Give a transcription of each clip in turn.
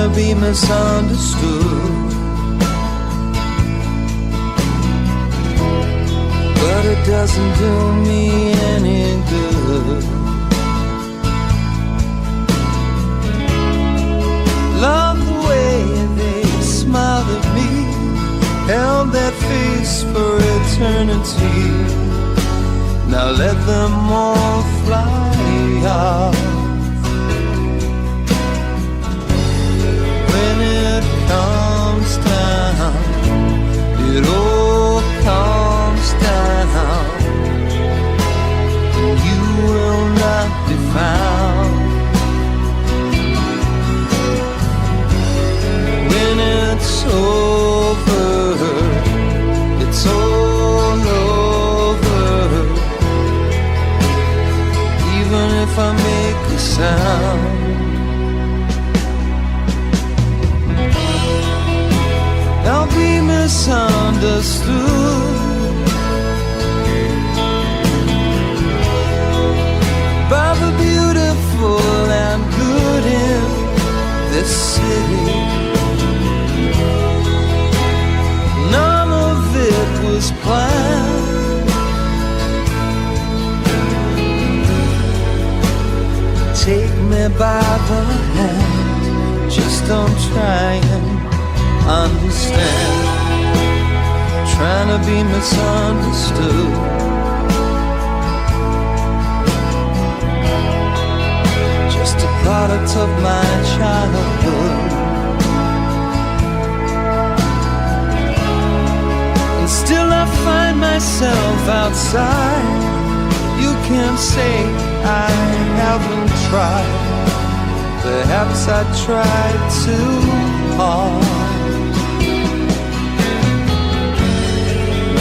to be misunderstood, but it doesn't do me any good. Love the way they smiled at me, held that face for eternity. Now let them all fly off. When it comes down, it all comes down. You will not be found. When it's over, it's all over. Even if I make a sound, I'll be misunderstood by the beautiful and good in this city. None of it was planned. Take me by the hand, just don't try and understand. Trying to be misunderstood, just a product of my childhood. And still I find myself outside. You can't say I haven't tried. Perhaps I tried too hard.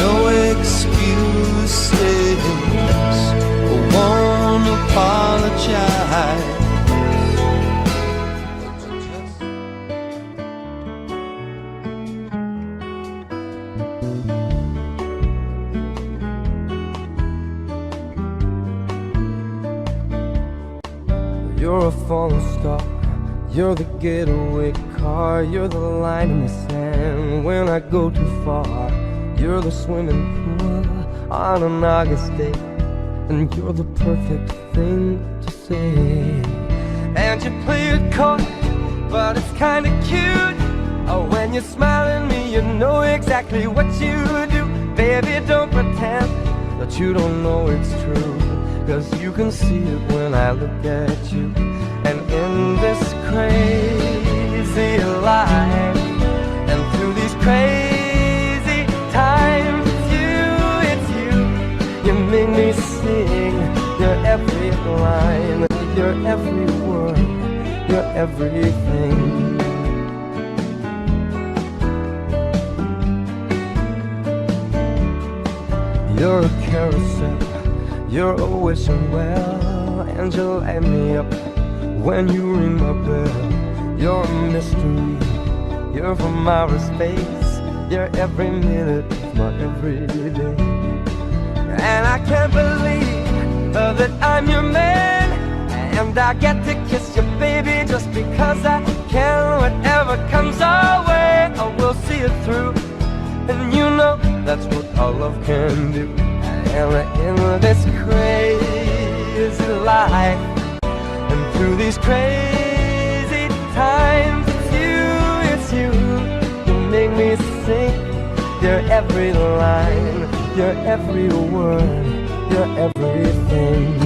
No excuses, I won't apologize. You're a falling star, you're the getaway car, you're the line in the sand when I go too far. You're the swimming pool on an August day, and you're the perfect thing to say. And you play it coy, but it's kinda cute. Oh, when you smile at me, you know exactly what you do. Baby, don't pretend that you don't know it's true, 'cause you can see it when I look at you. And in this crazy life, and through these crazy times, it's you, you make me sing your every line, your every word, your everything. You're a carousel, you're always well, and you light me up when you ring my bell. You're a mystery, you're from outer space, you're every minute of my everyday. And I can't believe that I'm your man, and I get to kiss you, baby, just because I can. Whatever comes our way, I will see it through, and you know that's what our love can do. And in this crazy life, and through these crazy times, it's you, you make me sing your every line, your every word, your everything.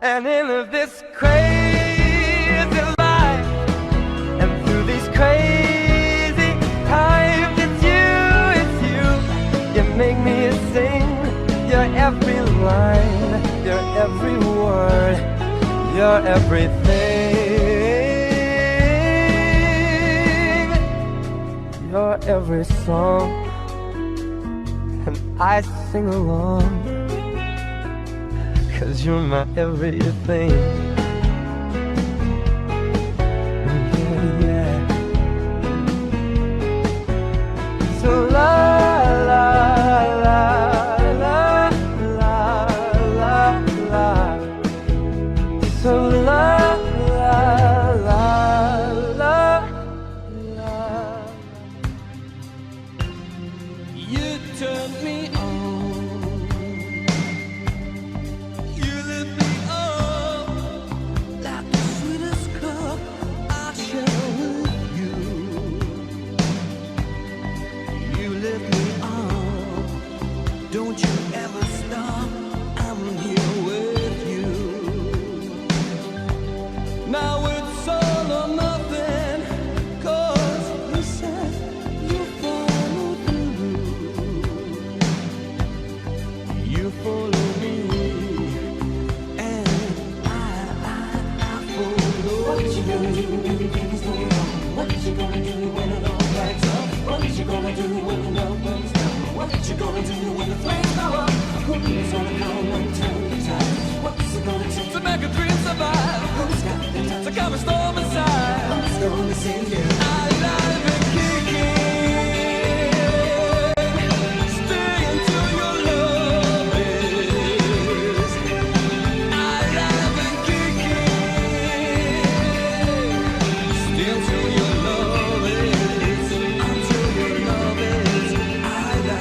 And in this crazy life, and through these crazy times, it's you, you make me sing your every line, your every word, your everything. every song, and I sing along, 'cause you're my everything. Yeah, yeah. So la la la la la la la. So la la la la la. You turn me on, you lift me up like the sweetest cup I share with you. You lift me up, don't you ever stop, I'm here with you. Now it's all or nothing, 'cause you said you follow through. You follow me, and I follow. What you gonna do when things go wrong? What you gonna do when it all backs up? What you gonna do when the love comes down? What you gonna do when the flames go up? Who's gonna come and turn the tide? What's it gonna take to make a dream survive? Who's got the time to calm a storm inside? Who's gonna sing you? Alive and kicking. Stay until your love is alive and kicking. Stay until your love is, until your love is alive.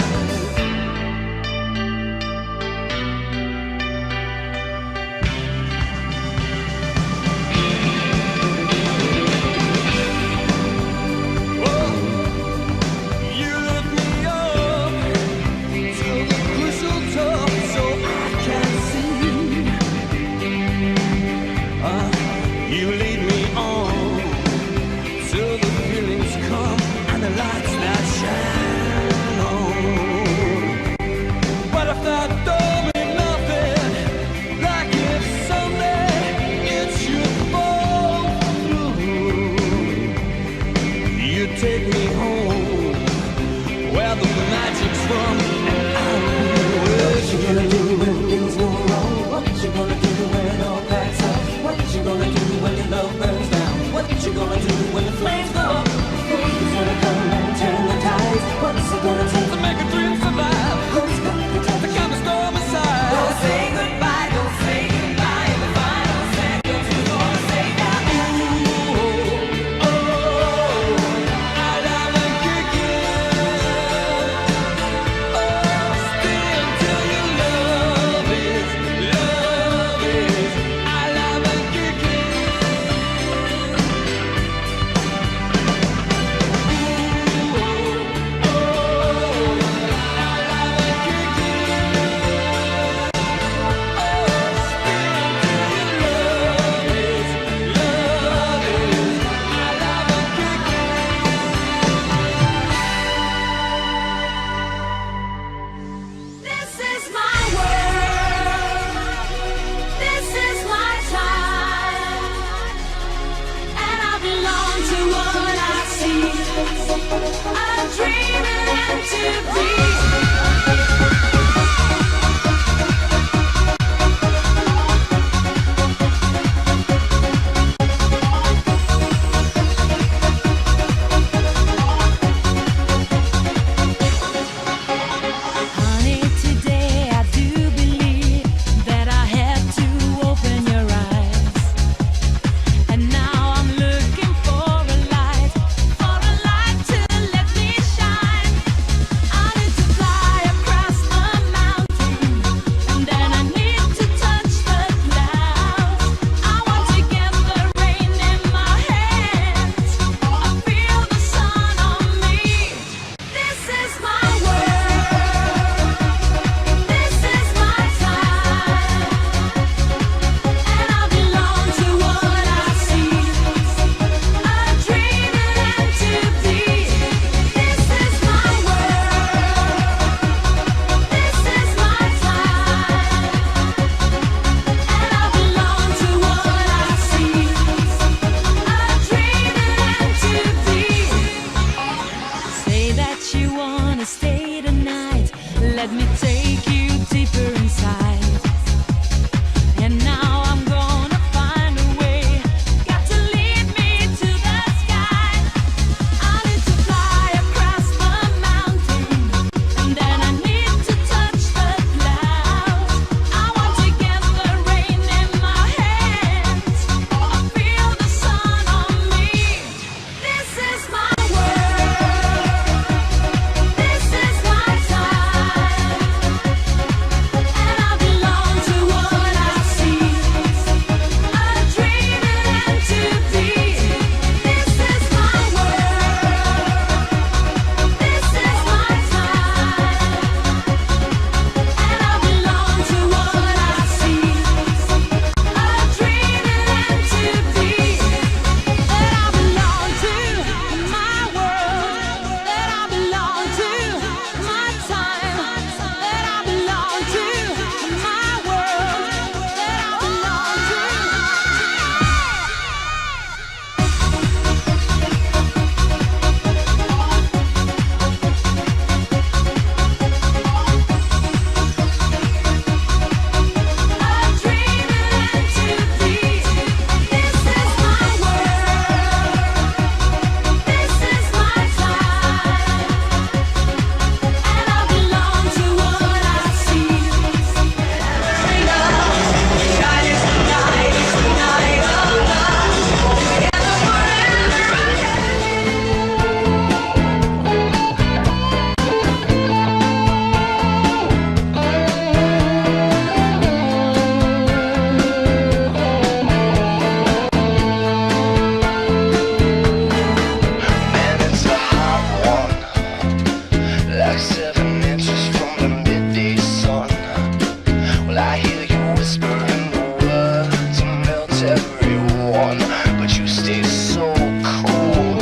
impress everyone, but you stay so cool.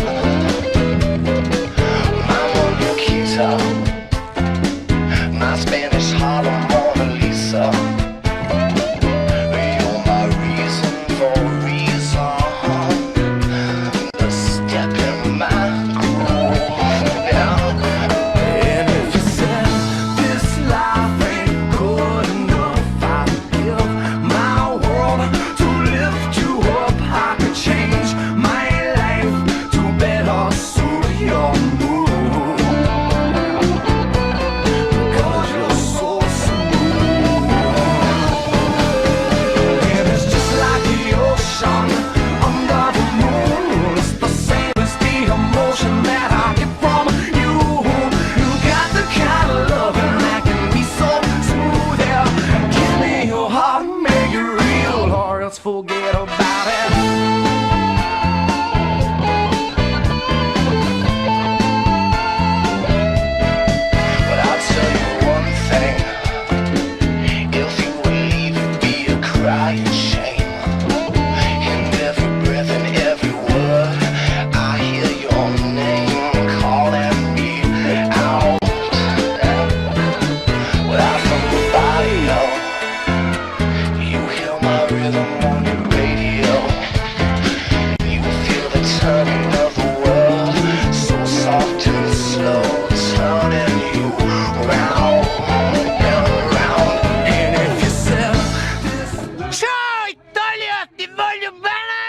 My Mona Lisa, my Spanish Harlem Mona Lisa. You're my reason for reason, the step in my groove. And if you said this life ain't good enough, I'd give my world to lift you up. I could change my life to better suit your mood, because you're so smooth. And it's just like the ocean under the moon. It's the same as the emotion that I get from you. You got the kind of loving that can be so smooth. Yeah, give me your heart and make it real, or else forget about it. But I'll tell you one thing: if you would leave, it'd be a crying shame. In every breath and every word, I hear your name calling me out. Without from the barrio, you hear my rhythm on the radio. You feel the turning of the world, so soft and slow, turning you round and round. And if you said this, ciao Italia, ti voglio bene!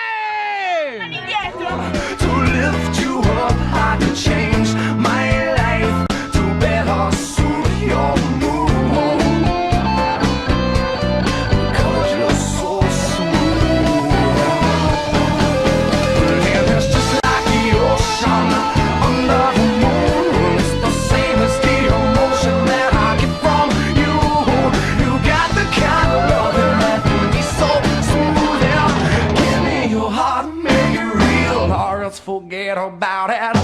To lift you up, I could change my life to better suit your mood, because you're so smooth. And it's just like the ocean under the moon. It's the same as the emotion that I get from you. You got the kind of loving that can be so smooth. Yeah, give me your heart and make it real, or else forget about it.